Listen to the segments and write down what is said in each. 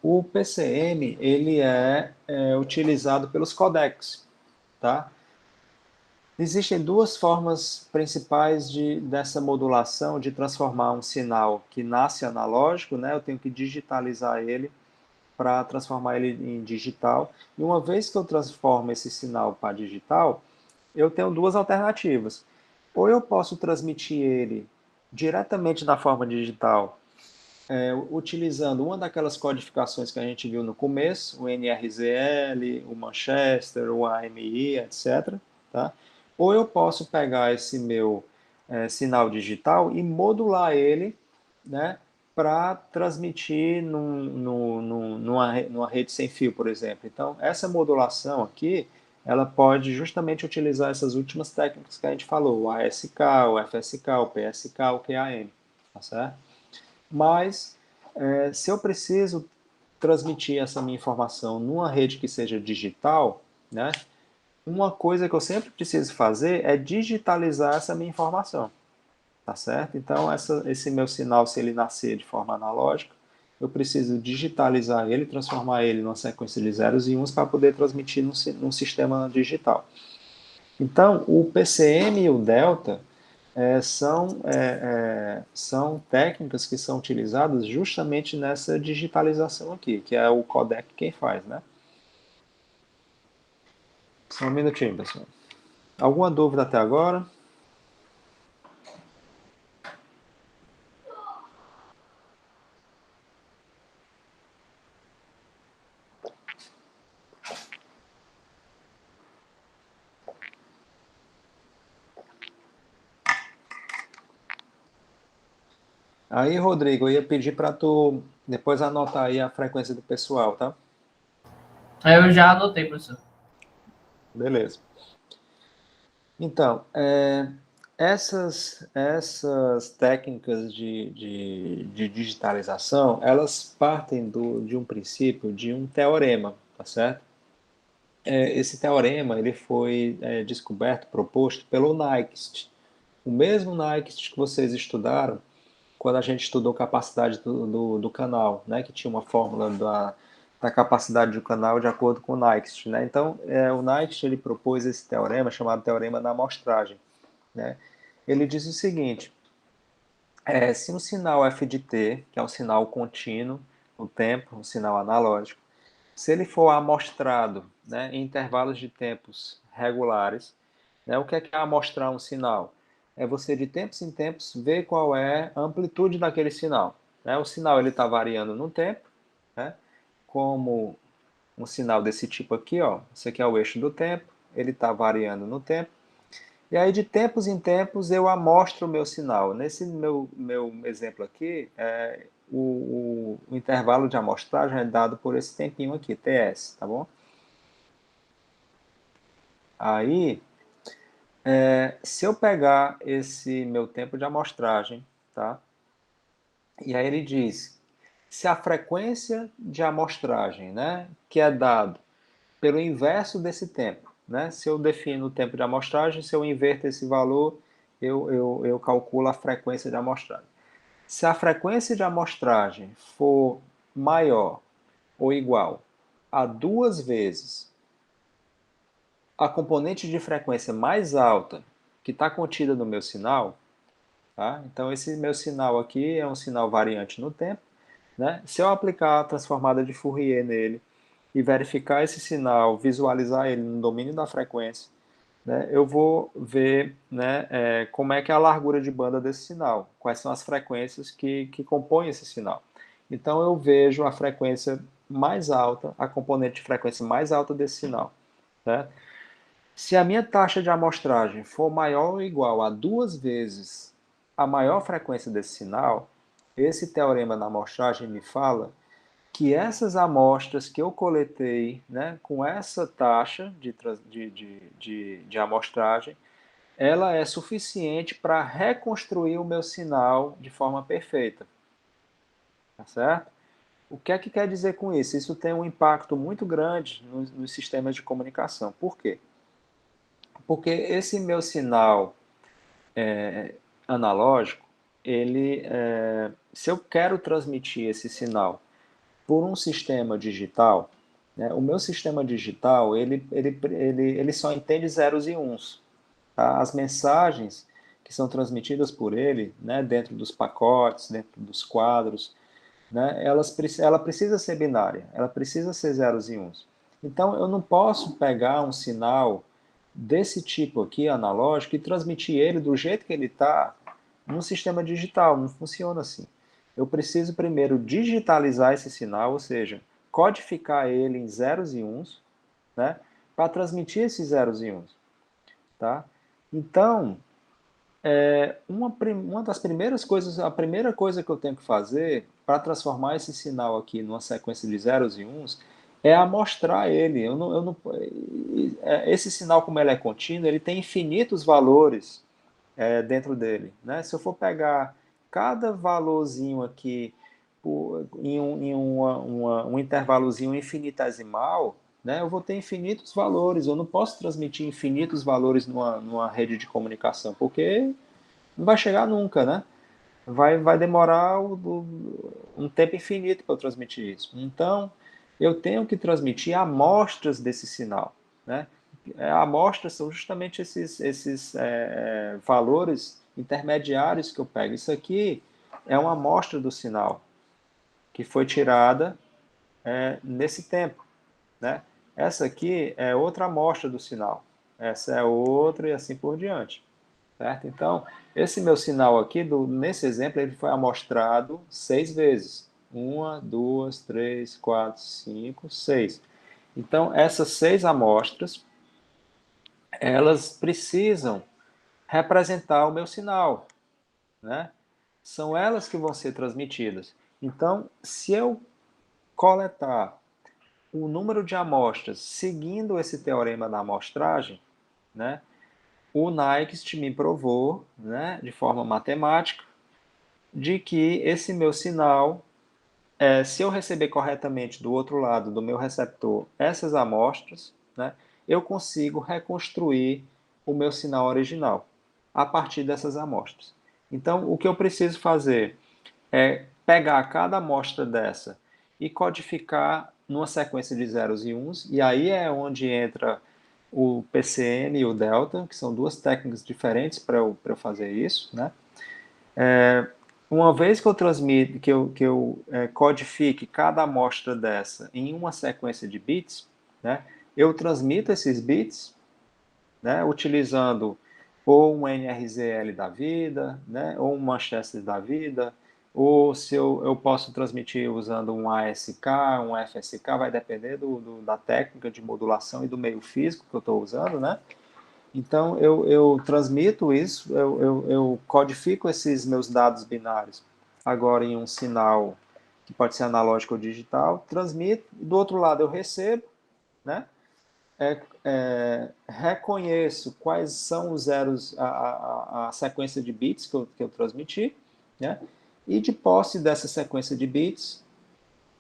O PCM, ele é utilizado pelos codecs, tá? Existem duas formas principais dessa modulação, de transformar um sinal que nasce analógico, né? Eu tenho que digitalizar ele para transformar ele em digital. E uma vez que eu transformo esse sinal para digital, eu tenho duas alternativas. Ou eu posso transmitir ele diretamente na forma digital, utilizando uma daquelas codificações que a gente viu no começo, o NRZL, o Manchester, o AMI, etc. Tá? Ou eu posso pegar esse meu sinal digital e modular ele, né, para transmitir numa rede sem fio, por exemplo. Então, essa modulação aqui, ela pode justamente utilizar essas últimas técnicas que a gente falou, o ASK, o FSK, o PSK, o QAM, tá certo? Mas, se eu preciso transmitir essa minha informação numa rede que seja digital, né, uma coisa que eu sempre preciso fazer é digitalizar essa minha informação, tá certo? Então, esse meu sinal, se ele nascer de forma analógica, eu preciso digitalizar ele, transformar ele numa sequência de zeros e uns para poder transmitir num sistema digital. Então, o PCM e o Delta são técnicas que são utilizadas justamente nessa digitalização aqui, que é o codec quem faz, né? Só um minutinho, pessoal. Alguma dúvida até agora? Aí, Rodrigo, eu ia pedir para tu depois anotar aí a frequência do pessoal, tá? Aí eu já anotei, professor. Beleza. Então, essas técnicas de digitalização, elas partem de um princípio, de um teorema, tá certo? Esse teorema ele foi descoberto, proposto pelo Nyquist. O mesmo Nyquist que vocês estudaram quando a gente estudou capacidade do canal, né? Que tinha uma fórmula da capacidade do canal de acordo com o Nyquist, né? Então, o Nyquist ele propôs esse teorema chamado teorema da amostragem, né? Ele diz o seguinte: se um sinal f de t, que é um sinal contínuo no tempo, um sinal analógico, se ele for amostrado, né, em intervalos de tempos regulares, né, o que é amostrar um sinal? É você de tempos em tempos ver qual é a amplitude daquele sinal. Né? O sinal ele está variando no tempo, né, como um sinal desse tipo aqui, ó. Esse aqui é o eixo do tempo, ele está variando no tempo. E aí, de tempos em tempos, eu amostro o meu sinal. Nesse meu exemplo aqui, o intervalo de amostragem é dado por esse tempinho aqui, TS, tá bom? Aí, se eu pegar esse meu tempo de amostragem, tá? E aí ele diz, se a frequência de amostragem, né, que é dado pelo inverso desse tempo, né? Se eu defino o tempo de amostragem, se eu inverto esse valor, eu calculo a frequência de amostragem. Se a frequência de amostragem for maior ou igual a duas vezes a componente de frequência mais alta que está contida no meu sinal, tá? Então esse meu sinal aqui é um sinal variante no tempo, né? Se eu aplicar a transformada de Fourier nele e verificar esse sinal, visualizar ele no domínio da frequência, né, eu vou ver, né, como é que é a largura de banda desse sinal, quais são as frequências que compõem esse sinal. Então eu vejo a frequência mais alta, a componente de frequência mais alta desse sinal. Né? Se a minha taxa de amostragem for maior ou igual a duas vezes a maior frequência desse sinal, esse teorema da amostragem me fala que essas amostras que eu coletei, né, com essa taxa de amostragem, ela é suficiente para reconstruir o meu sinal de forma perfeita. Tá certo? O que é que quer dizer com isso? Isso tem um impacto muito grande nos sistemas de comunicação. Por quê? Porque esse meu sinal analógico, se eu quero transmitir esse sinal por um sistema digital, né? O meu sistema digital, ele só entende zeros e uns. Tá? As mensagens que são transmitidas por ele, né, dentro dos pacotes, dentro dos quadros, né, ela precisa ser binária, ela precisa ser zeros e uns. Então, eu não posso pegar um sinal desse tipo aqui, analógico, e transmitir ele do jeito que ele está no sistema digital. Não funciona assim. Eu preciso primeiro digitalizar esse sinal, ou seja, codificar ele em zeros e uns, né, para transmitir esses zeros e uns. Tá? Então, uma das primeiras coisas, a primeira coisa que eu tenho que fazer para transformar esse sinal aqui numa sequência de zeros e uns é amostrar ele. Esse sinal, como ele é contínuo, ele tem infinitos valores dentro dele. Né? Se eu for pegar cada valorzinho aqui um intervalozinho infinitesimal, né, eu vou ter infinitos valores. Eu não posso transmitir infinitos valores numa rede de comunicação, porque não vai chegar nunca, né? Vai demorar um tempo infinito para eu transmitir isso. Então, eu tenho que transmitir amostras desse sinal, né? Amostras são justamente esses valores intermediários que eu pego. Isso aqui é uma amostra do sinal que foi tirada nesse tempo, né? Essa aqui é outra amostra do sinal. Essa é outra e assim por diante. Certo? Então, esse meu sinal aqui, nesse exemplo, ele foi amostrado 6 vezes. 1, 2, 3, 4, 5, 6. Então, essas 6 amostras, elas precisam representar o meu sinal, né? São elas que vão ser transmitidas. Então, se eu coletar o número de amostras seguindo esse teorema da amostragem, né? O Nyquist me provou, né, de forma matemática, de que esse meu sinal, se eu receber corretamente do outro lado do meu receptor essas amostras, né, eu consigo reconstruir o meu sinal original a partir dessas amostras. Então, o que eu preciso fazer é pegar cada amostra dessa e codificar numa sequência de zeros e uns, e aí é onde entra o PCM e o Delta, que são duas técnicas diferentes para eu fazer isso, né? Uma vez que eu transmito, que eu codifique cada amostra dessa em uma sequência de bits, né, eu transmito esses bits, né, utilizando ou um NRZL da vida, né, ou um Manchester da vida, ou se eu posso transmitir usando um ASK, um FSK, vai depender da técnica de modulação e do meio físico que eu estou usando, né? Então, eu transmito isso, eu codifico esses meus dados binários agora em um sinal que pode ser analógico ou digital, transmito, e do outro lado eu recebo, né? Reconheço quais são os zeros, a sequência de bits que eu transmiti, né? E de posse dessa sequência de bits,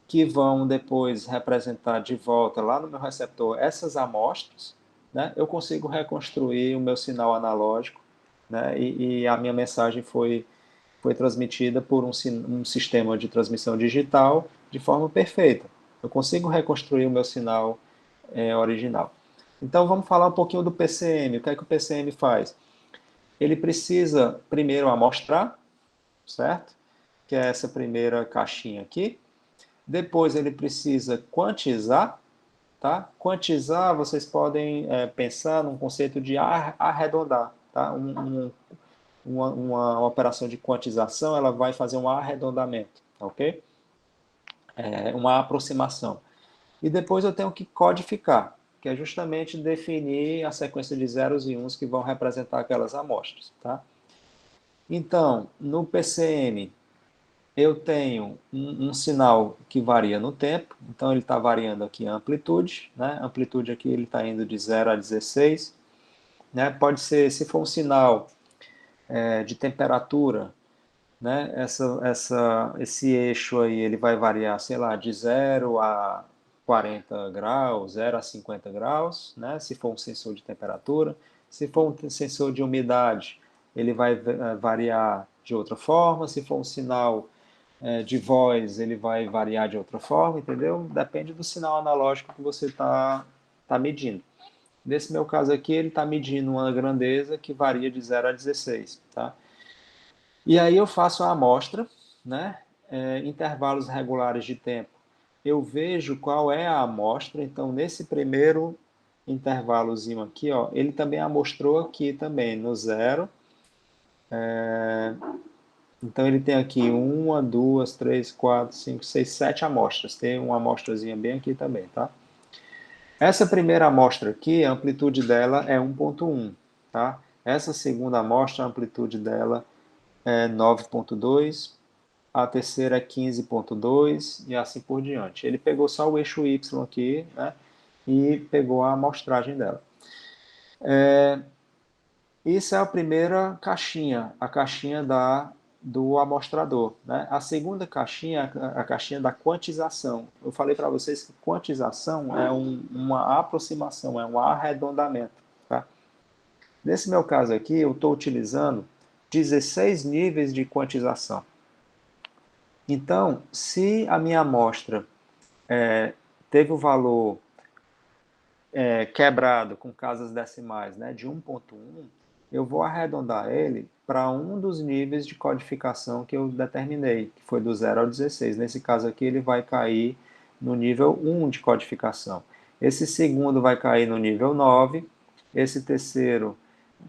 que vão depois representar de volta lá no meu receptor essas amostras, né, eu consigo reconstruir o meu sinal analógico, né, e a minha mensagem foi transmitida por um sistema de transmissão digital de forma perfeita. Eu consigo reconstruir o meu sinal original. Então vamos falar um pouquinho do PCM. O que é que o PCM faz? Ele precisa primeiro amostrar, certo? Que é essa primeira caixinha aqui. Depois ele precisa quantizar, tá? Quantizar, vocês podem pensar num conceito de arredondar, tá? Uma operação de quantização, ela vai fazer um arredondamento, ok? Uma aproximação. E depois eu tenho que codificar, que é justamente definir a sequência de zeros e uns que vão representar aquelas amostras, tá? Então, no PCM, eu tenho um sinal que varia no tempo, então ele está variando aqui a amplitude, né? A amplitude aqui ele está indo de 0 a 16, né? Pode ser, se for um sinal de temperatura, né? Esse eixo aí ele vai variar, sei lá, de 0 a 40 graus, 0 a 50 graus, né? Se for um sensor de temperatura. Se for um sensor de umidade, ele vai variar de outra forma. Se for um sinal de voz, ele vai variar de outra forma, entendeu? Depende do sinal analógico que você tá medindo. Nesse meu caso aqui, ele está medindo uma grandeza que varia de 0 a 16, tá? E aí eu faço a amostra, né? Intervalos regulares de tempo. Eu vejo qual é a amostra, então nesse primeiro intervalozinho aqui, ó, ele também amostrou aqui também, no 0. Então ele tem aqui 1, 2, 3, 4, 5, 6, 7 amostras. Tem uma amostrazinha bem aqui também, tá? Essa primeira amostra aqui, a amplitude dela é 1,1, tá? Essa segunda amostra, a amplitude dela é 9,2, a terceira é 15,2 e assim por diante. Ele pegou só o eixo Y aqui, né? E pegou a amostragem dela. Isso é a primeira caixinha, a caixinha do amostrador, né? A segunda caixinha, a caixinha da quantização. Eu falei para vocês que quantização é uma aproximação, é um arredondamento, tá? Nesse meu caso aqui, eu estou utilizando 16 níveis de quantização. Então, se a minha amostra teve o valor quebrado com casas decimais, né, de 1,1, eu vou arredondar ele para um dos níveis de codificação que eu determinei, que foi do 0 ao 16. Nesse caso aqui, ele vai cair no nível 1 de codificação. Esse segundo vai cair no nível 9, esse terceiro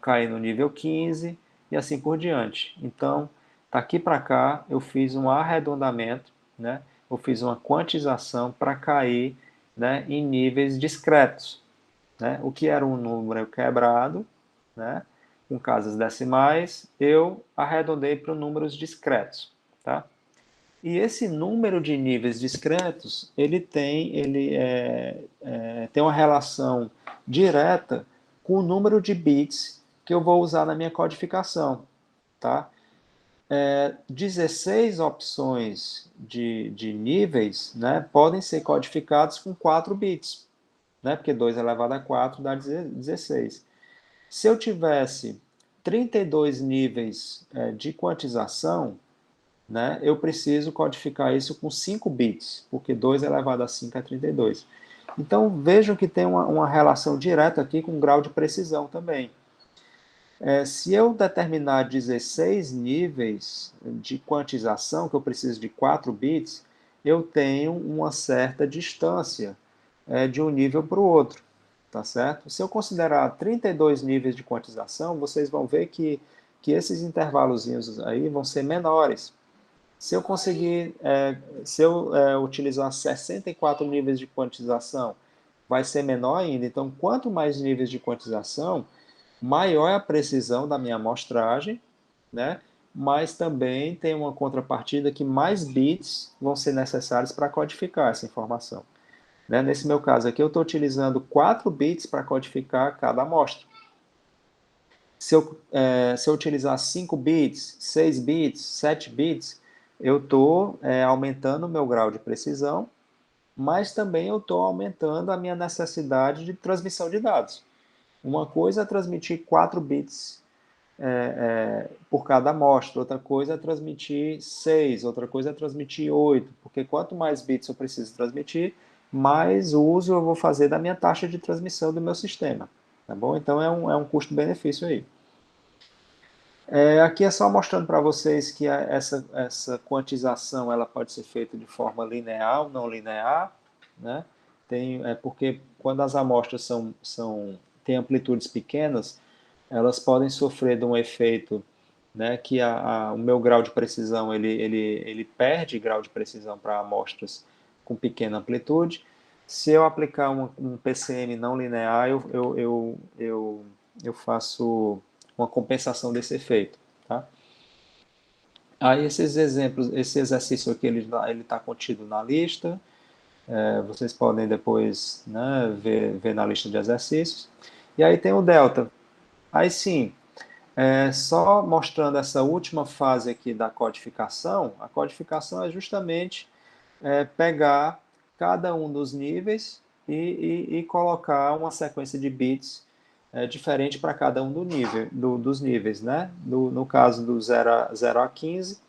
cair no nível 15 e assim por diante. Então, daqui para cá, eu fiz um arredondamento, né? Eu fiz uma quantização para cair, né, em níveis discretos, né? O que era um número quebrado, né, com casas decimais, eu arredondei para números discretos, tá? E esse número de níveis discretos, tem uma relação direta com o número de bits que eu vou usar na minha codificação, tá? 16 opções de níveis, né, podem ser codificados com 4 bits, né, porque 2 elevado a 4 dá 16. Se eu tivesse 32 níveis de quantização, né, eu preciso codificar isso com 5 bits, porque 2 elevado a 5 é 32. Então, vejam que tem uma relação direta aqui com o grau de precisão também. Se eu determinar 16 níveis de quantização, que eu preciso de 4 bits, eu tenho uma certa distância de um nível para o outro, tá certo? Se eu considerar 32 níveis de quantização, vocês vão ver que esses intervalozinhos aí vão ser menores. Se eu conseguir, se eu utilizar 64 níveis de quantização, vai ser menor ainda. Então, quanto mais níveis de quantização, maior é a precisão da minha amostragem, né? Mas também tem uma contrapartida que mais bits vão ser necessários para codificar essa informação. Né? Nesse meu caso aqui, eu estou utilizando 4 bits para codificar cada amostra. Se eu utilizar 5 bits, 6 bits, 7 bits, eu estou aumentando o meu grau de precisão, mas também eu estou aumentando a minha necessidade de transmissão de dados. Uma coisa é transmitir 4 bits por cada amostra, outra coisa é transmitir 6, outra coisa é transmitir 8, porque quanto mais bits eu preciso transmitir, mais uso eu vou fazer da minha taxa de transmissão do meu sistema. Tá bom? Então é um custo-benefício aí. Aqui é só mostrando para vocês que essa quantização ela pode ser feita de forma linear ou não linear, né? Porque quando as amostras têm amplitudes pequenas, elas podem sofrer de um efeito, né, que o meu grau de precisão ele perde grau de precisão para amostras com pequena amplitude. Se eu aplicar um PCM não linear, eu faço uma compensação desse efeito, tá? Aí esses exemplos, esse exercício aqui ele está contido na lista. Vocês podem depois, né, ver na lista de exercícios. E aí tem o delta. Aí sim, só mostrando essa última fase aqui da codificação, a codificação é justamente pegar cada um dos níveis e colocar uma sequência de bits diferente para cada um dos níveis, né? No caso do 0 a 15,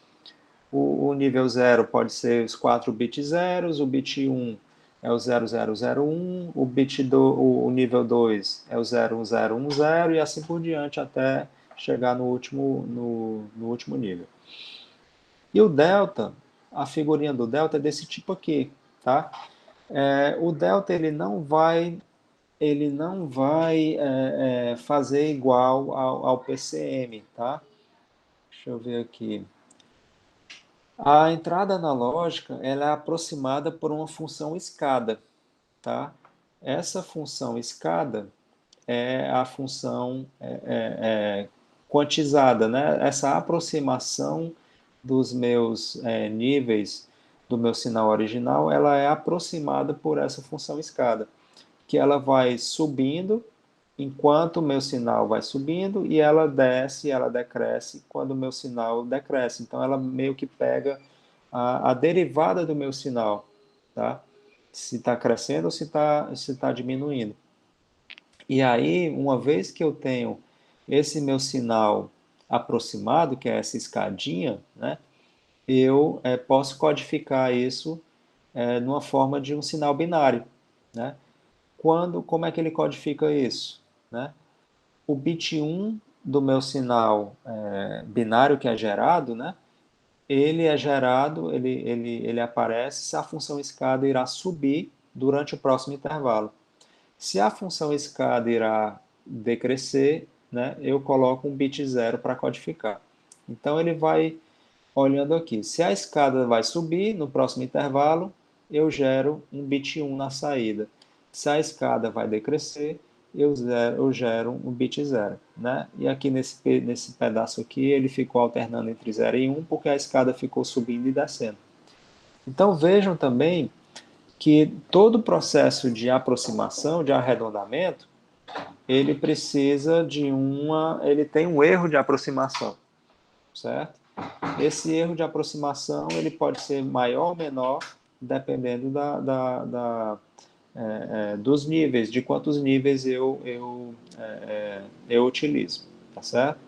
O nível 0 pode ser os 4 bits zeros, o bit 1 é o 0001, o nível 2 é o 01010 e assim por diante até chegar no último nível. E o delta, a figurinha do delta é desse tipo aqui, tá? O delta ele não vai fazer igual ao PCM, tá? Deixa eu ver aqui. A entrada analógica ela é aproximada por uma função escada, tá? Essa função escada é a função quantizada, né? Essa aproximação dos meus níveis do meu sinal original, ela é aproximada por essa função escada, que ela vai subindo enquanto o meu sinal vai subindo e ela desce, ela decresce quando o meu sinal decresce. Então ela meio que pega a derivada do meu sinal, tá? Se está crescendo ou se tá diminuindo. E aí, uma vez que eu tenho esse meu sinal aproximado, que é essa escadinha, né? Eu posso codificar isso numa forma de um sinal binário, né? Como é que ele codifica isso, né? O bit 1 do meu sinal binário que é gerado, né? Ele é gerado, ele aparece se a função escada irá subir durante o próximo intervalo. Se a função escada irá decrescer, né, eu coloco um bit 0 para codificar. Então ele vai olhando aqui. Se a escada vai subir no próximo intervalo, eu gero um bit 1 na saída. Se a escada vai decrescer, eu gero um bit 0. Né? E aqui nesse pedaço aqui, ele ficou alternando entre 0 e 1, porque a escada ficou subindo e descendo. Então vejam também que todo o processo de aproximação, de arredondamento, ele precisa ele tem um erro de aproximação, certo? Esse erro de aproximação ele pode ser maior ou menor, dependendo dos níveis, de quantos níveis eu utilizo, tá certo?